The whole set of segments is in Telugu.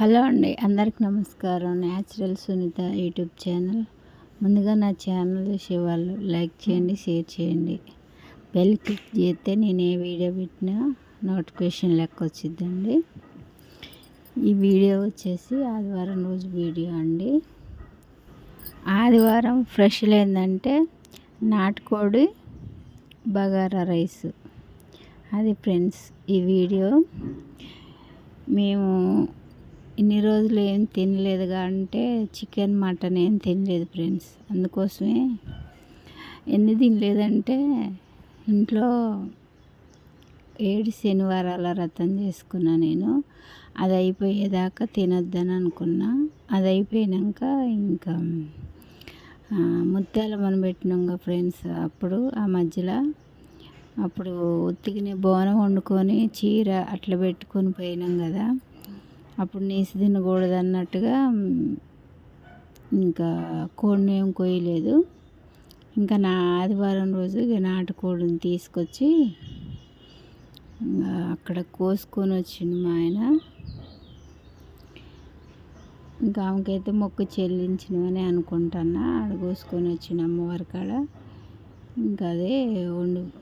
హలో అండి, అందరికి నమస్కారం. Natural Sunitha YouTube channel. ముందుగా నా ఛానల్ చూసేవాళ్ళు లైక్ చేయండి, షేర్ చేయండి, బెల్ క్లిక్ చేస్తే నేను ఏ వీడియో పెట్టినా నోటిఫికేషన్ లెక్క వచ్చిద్దండి. ఈ వీడియో వచ్చేసి ఆదివారం రోజు వీడియో అండి. ఆదివారం ఫ్రెష్లు ఏంటంటే నాటుకోడి బగారా రైస్. అది ఫ్రెండ్స్ ఈ వీడియో. మేము ఇన్ని రోజులు ఏం తినలేదుగా అంటే చికెన్ మటన్ ఏం తినలేదు ఫ్రెండ్స్. అందుకోసమే ఎందుకు తినలేదంటే ఇంట్లో 7 శనివారాల వ్రతం చేసుకున్నా నేను. అది అయిపోయేదాకా తినొద్దని అనుకున్నా. అది అయిపోయాక ఇంకా ముత్యాల మనం పెట్టినాంగా ఫ్రెండ్స్. అప్పుడు ఆ మధ్యలో అప్పుడు ఉత్తికినే బోనం వండుకొని చీర అట్లా పెట్టుకొని పోయినాం కదా. అప్పుడు నీసు తినకూడదు అన్నట్టుగా ఇంకా కోడిని ఏం కొయ్యలేదు. ఇంకా నా ఆదివారం రోజు ఇక నాటుకోడిని తీసుకొచ్చి అక్కడ కోసుకొని వచ్చిండు మా ఆయన. ఇంకా ఆమెకైతే మొక్కు చెల్లించినవని అనుకుంటున్నా. ఆడ కోసుకొని వచ్చిన అమ్మవారి కాడ. ఇంకా అదే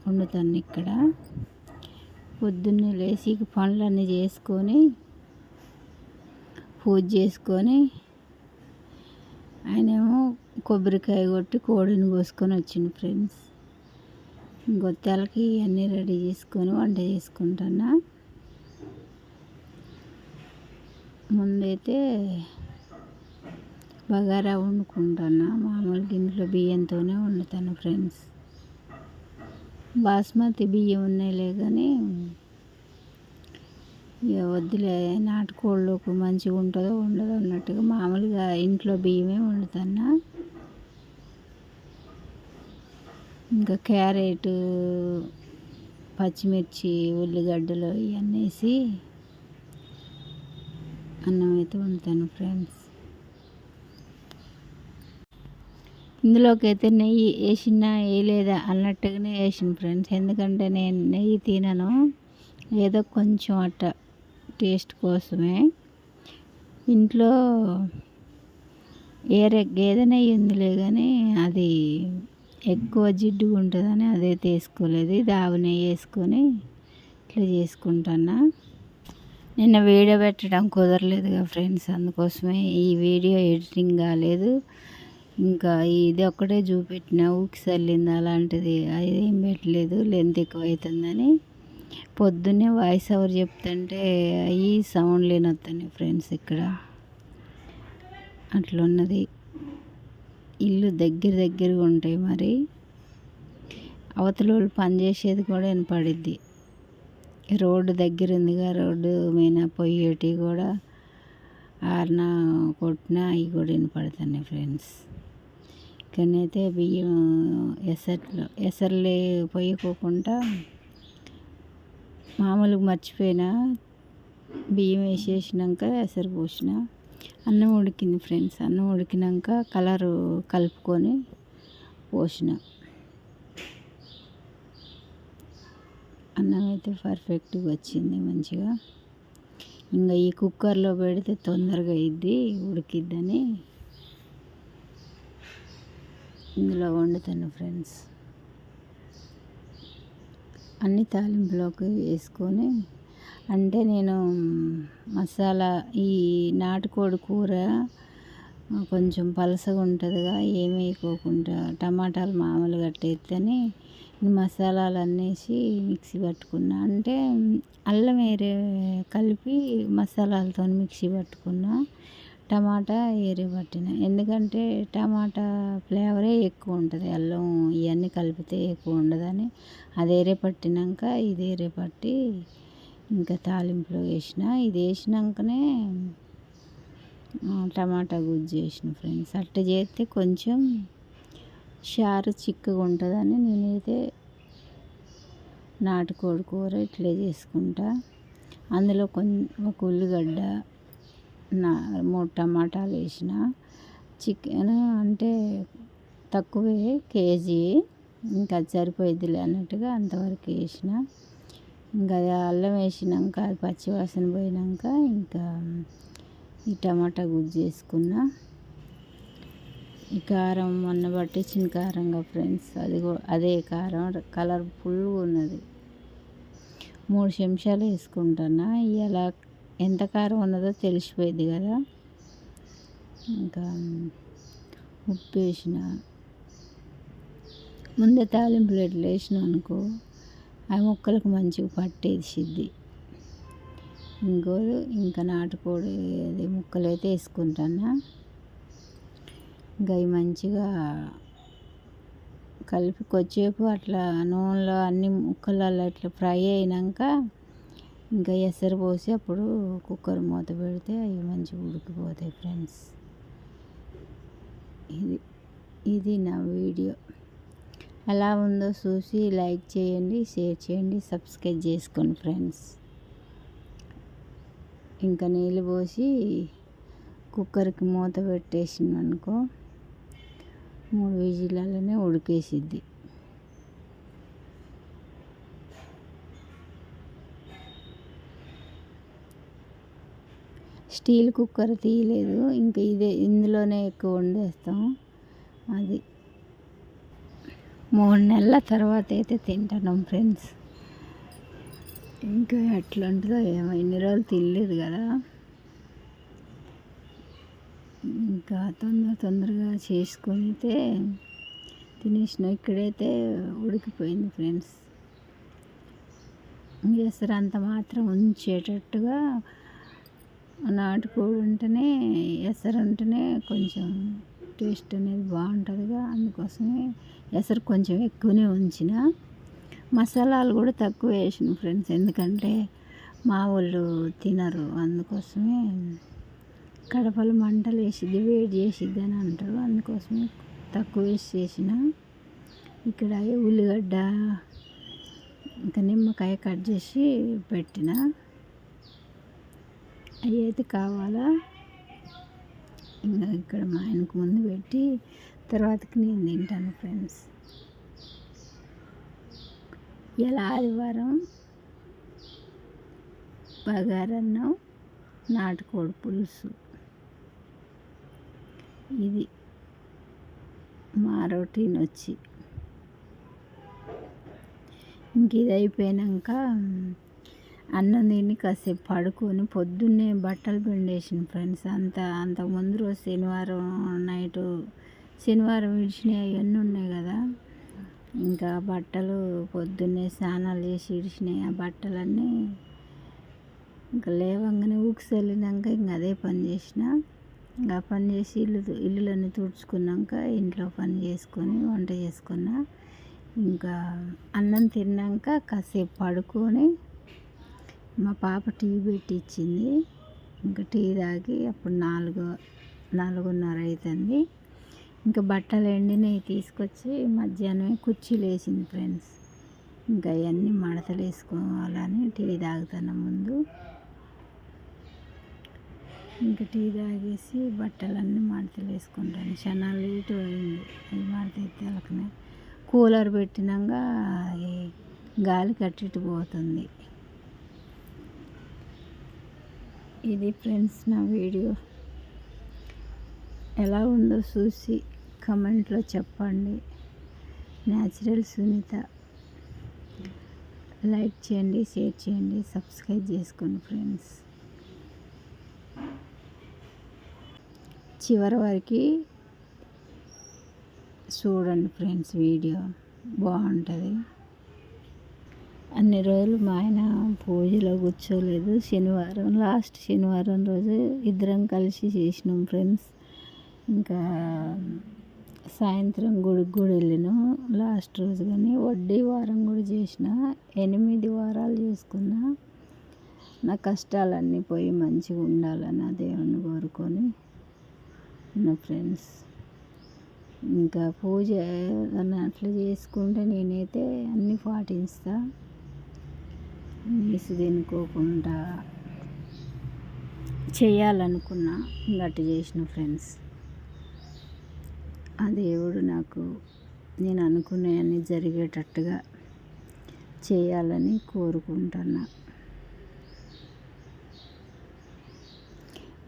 వండుతాను ఇక్కడ. పొద్దున్నే లేచి పనులన్నీ చేసుకొని పూజ చేసుకొని ఆయనేమో కొబ్బరికాయ కొట్టి కోడిని కోసుకొని వచ్చిండు ఫ్రెండ్స్. గొత్తాలకి అన్నీ రెడీ చేసుకొని వంట చేసుకుంటున్నా. ముందైతే బగారా వండుకుంటున్నా. మామూలుగా ఇంట్లో బియ్యంతోనే వండుతాను ఫ్రెండ్స్. బాస్మతి బియ్యం ఉన్నాయిలే కానీ ఇక వద్దులే, నాటుకోళ్ళకు మంచిగా ఉంటుందో ఉండదో అన్నట్టుగా మామూలుగా ఇంట్లో బియ్యమే వండుతున్నా. ఇంకా క్యారెట్, పచ్చిమిర్చి, ఉల్లిగడ్డలు ఇవన్నీ వేసి అన్నం అయితే వండుతాను ఫ్రెండ్స్. ఇందులోకి అయితే నెయ్యి వేసినా వేయలేదా అన్నట్టుగానే వేసిన ఫ్రెండ్స్. ఎందుకంటే నేను నెయ్యి తినను, ఏదో కొంచెం అట్ట టేస్ట్ కోసమే. ఇంట్లో గేదె నెయ్యి ఉందిలే కానీ అది ఎక్కువ జిడ్డుగా ఉంటుందని అదైతే వేసుకోలేదు. ఇది ఆవు నెయ్యి వేసుకొని ఇట్లా చేసుకుంటున్నా. నిన్న వీడియో పెట్టడం కుదరలేదుగా ఫ్రెండ్స్. అందుకోసమే ఈ వీడియో ఎడిటింగ్ కాలేదు. ఇంకా ఇది ఒక్కటే చూపెట్టిన ఊకి చల్లింది అలాంటిది అది ఏం పెట్టలేదు, లెంత్ ఎక్కువ అవుతుందని. పొద్దున్నే వాయిస్ ఓవర్ చెప్తుంటే అవి సౌండ్ లేనొస్తాయి ఫ్రెండ్స్. ఇక్కడ అట్లున్నది. ఇల్లు దగ్గరగా ఉంటాయి. మరి అవతల వాళ్ళు పనిచేసేది కూడా వినపడిద్ది. రోడ్డు దగ్గర ఉందిగా, రోడ్డు మీద పోయేటివి కూడా ఆరిన కొట్టినా అవి కూడా వినపడుతున్నాయి ఫ్రెండ్స్. ఇక్కడనైతే బియ్యం ఎసర్లే పోయకోకుండా మామూలుగా మర్చిపోయినా బియ్యం వేసేసినాక ఎసరు పోసిన. అన్నం ఉడికింది ఫ్రెండ్స్. అన్నం ఉడికినాక కలరు కలుపుకొని పోసిన. అన్నం అయితే పర్ఫెక్ట్గా వచ్చింది మంచిగా. ఇంకా ఈ కుక్కర్లో పెడితే తొందరగా అయ్యిద్ది, ఉడికిద్దని ఇందులో వండుతాను ఫ్రెండ్స్. అన్ని తాలింపులోకి వేసుకొని అంటే నేను మసాలా ఈ నాటుకోడి కూర కొంచెం పలసగా ఉంటుందిగా, ఏమి వేయకోకుండా టమాటాలు మామూలుగా వేస్తేనే మసాలాలు అన్నేసి మిక్సీ పట్టుకున్నా. అంటే అల్లం వేరే కలిపి మసాలాలతో మిక్సీ పట్టుకున్నా. టమాటా ఏరే పట్టిన. ఎందుకంటే టమాటా ఫ్లేవరే ఎక్కువ ఉంటుంది, అల్లం ఇవన్నీ కలిపితే ఎక్కువ ఉండదని అది ఏరే పట్టినాక ఇది ఏరే పట్టి ఇంకా తాలింపులో వేసిన. ఇది వేసినాకనే టమాటా గుజ్జు చేసిన ఫ్రెండ్స్. అట్లా చేస్తే కొంచెం చారు చిక్కగా ఉంటుందని నేనైతే నాటుకోడి కూర ఇట్లా చేసుకుంటా. అందులో ఒక ఉల్లిగడ్డ, 3 టమాటాలు వేసిన. చికెన్ అంటే తక్కువే, కేజీ, ఇంకా అది సరిపోయిద్దిలే అన్నట్టుగా అంతవరకు వేసిన. ఇంకా అది అల్లం వేసినాక అది పచ్చివాసన పోయినాక ఇంకా ఈ టమాటా గుజ్జు వేసుకున్నా. ఈ కారం మొన్న పట్టించిన కారంగా ఫ్రెండ్స్, అదే కారం కలర్ఫుల్గా ఉన్నది. 3 చెంచాలు వేసుకుంటున్నా. ఇలా ఎంత కారం ఉన్నదో తెలిసిపోయింది కదా. ఇంకా ఉప్పు వేసిన. ముందే తాలింపులు ఎట్లా వేసినాం అనుకో ఆ ముక్కలకు మంచిగా పట్టేసిద్ది. ఇంకా నాటుకోడి అది ముక్కలు అయితే వేసుకుంటాను. ఇంకా అవి మంచిగా కలిపి కొద్దిసేపు అట్లా నూనెలో అన్ని ముక్కలలో అట్లా ఫ్రై అయినాక ఇంకా ఎసరు పోసి అప్పుడు కుక్కర్ మూత పెడితే అవి మంచిగా ఉడికిపోతాయి ఫ్రెండ్స్. ఇది నా వీడియో. ఎలా ఉందో చూసి లైక్ చేయండి, షేర్ చేయండి, సబ్స్క్రైబ్ చేసుకోండి ఫ్రెండ్స్. ఇంకా నీళ్ళు పోసి కుక్కర్కి మూత పెట్టేసింది అనుకో 3 విజిలలోనే ఉడికేసిద్ది. స్టీల్ కుక్కర్ తీయలేదు, ఇంకా ఇందులోనే ఎక్కువ వండేస్తాం. అది 3 నెలల తర్వాత అయితే తింటున్నాం ఫ్రెండ్స్. ఇంకా ఎట్లా ఉంటుందో ఏమో, ఇన్ని రోజులు తినలేదు కదా. ఇంకా తొందరగా చేసుకునితే తినేసిన. ఇక్కడైతే ఉడికిపోయింది ఫ్రెండ్స్. ఎసరు అంత మాత్రం ఉంచేటట్టుగా, నాటుకోడి ఉంటేనే ఎసరు ఉంటేనే కొంచెం టేస్ట్ అనేది బాగుంటుందిగా. అందుకోసమే ఎసరు కొంచెం ఎక్కువనే ఉంచిన. మసాలాలు కూడా తక్కువ వేసిన ఫ్రెండ్స్, ఎందుకంటే మా వాళ్ళు తినరు. అందుకోసమే కడపలు మంటలు వేసిద్ది, వేడి చేసిద్ది అని అంటారు. అందుకోసమే తక్కువ వేసి చేసిన. ఇక్కడ ఉల్లిగడ్డ ఇంకా నిమ్మకాయ కట్ చేసి పెట్టిన. అవి అయితే కావాలా. ఇంకా ఇక్కడ మా ఆయనకు ముందు పెట్టి తర్వాతకి నేను తింటాను ఫ్రెండ్స్. ఇలా ఆదివారం బగారన్నం, నాటుకోడి పులుసు. ఇది మా రొటీన్ వచ్చి. ఇంక ఇది అయిపోయాక అన్నం తిని కాసేపు పడుకొని పొద్దున్నే బట్టలు పిండేసిన ఫ్రెండ్స్. అంతకుముందు రోజు శనివారం నైటు, శనివారం విడిచినవి అవన్నీ ఉన్నాయి కదా. ఇంకా బట్టలు పొద్దున్నే స్నానాలు చేసి విడిచినాయి. ఆ బట్టలన్నీ ఇంకా లేవంగానే ఊక్స్ వెళ్ళినాక ఇంకా అదే పని చేసిన. ఇంకా పని చేసి ఇల్లులన్నీ తుడుచుకున్నాక ఇంట్లో పని చేసుకొని వంట చేసుకున్నా. ఇంకా అన్నం తిన్నాక కాసేపు పడుకొని మా పాప టీ పెట్టి ఇచ్చింది. ఇంకా టీ తాగి అప్పుడు 4:30 అవుతుంది. ఇంకా బట్టలు ఎండినవి తీసుకొచ్చి మధ్యాహ్నమే కుర్చీలు వేసింది ఫ్రెండ్స్. ఇంకా అవన్నీ మడతలు వేసుకోవాలని టీ తాగుతున్నా ముందు. ఇంకా టీ తాగేసి బట్టలన్నీ మడతలు వేసుకుంటాను. చాలా లేటు అయింది. అవి మడత ఎత్తాలకనే కూలర్ పెట్టినాక గాలి కట్టిట్టు పోతుంది. ఇది ఫ్రెండ్స్ నా వీడియో. ఎలా ఉందో చూసి కమెంట్లో చెప్పండి. న్యాచురల్ సునీత. లైక్ చేయండి, షేర్ చేయండి, సబ్స్క్రైబ్ చేసుకోండి ఫ్రెండ్స్. చివరి వరకు చూడండి ఫ్రెండ్స్, వీడియో బాగుంటుంది. అన్ని రోజులు మా ఆయన పూజలో కూర్చోలేదు. లాస్ట్ శనివారం రోజు ఇద్దరం కలిసి చేసినాం ఫ్రెండ్స్. ఇంకా సాయంత్రం గుడికి కూడా వెళ్ళినాం లాస్ట్ రోజు. కానీ వడ్డీ వారం కూడా చేసిన. 8 వారాలు చేసుకున్నా. నా కష్టాలన్నీ పోయి మంచిగా ఉండాలని ఆ దేవుణ్ణి కోరుకొని నా ఫ్రెండ్స్. ఇంకా పూజ అట్లా చేసుకుంటే నేనైతే అన్నీ పాటిస్తా. నీసు తినుకోకుండా చేయాలనుకున్నా గట్టి చేసిన ఫ్రెండ్స్. ఆ దేవుడు నాకు నేను అనుకునేవన్నీ జరిగేటట్టుగా చేయాలని కోరుకుంటున్నా.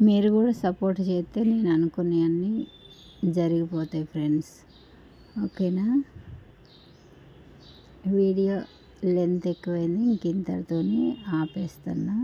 మీరు కూడా సపోర్ట్ చేస్తే నేను అనుకునేవన్నీ జరిగిపోతాయి ఫ్రెండ్స్. ఓకేనా? వీడియో లెంత్ ఎక్కువైంది, ఇంక ఇంతటితోని ఆపేస్తున్నా.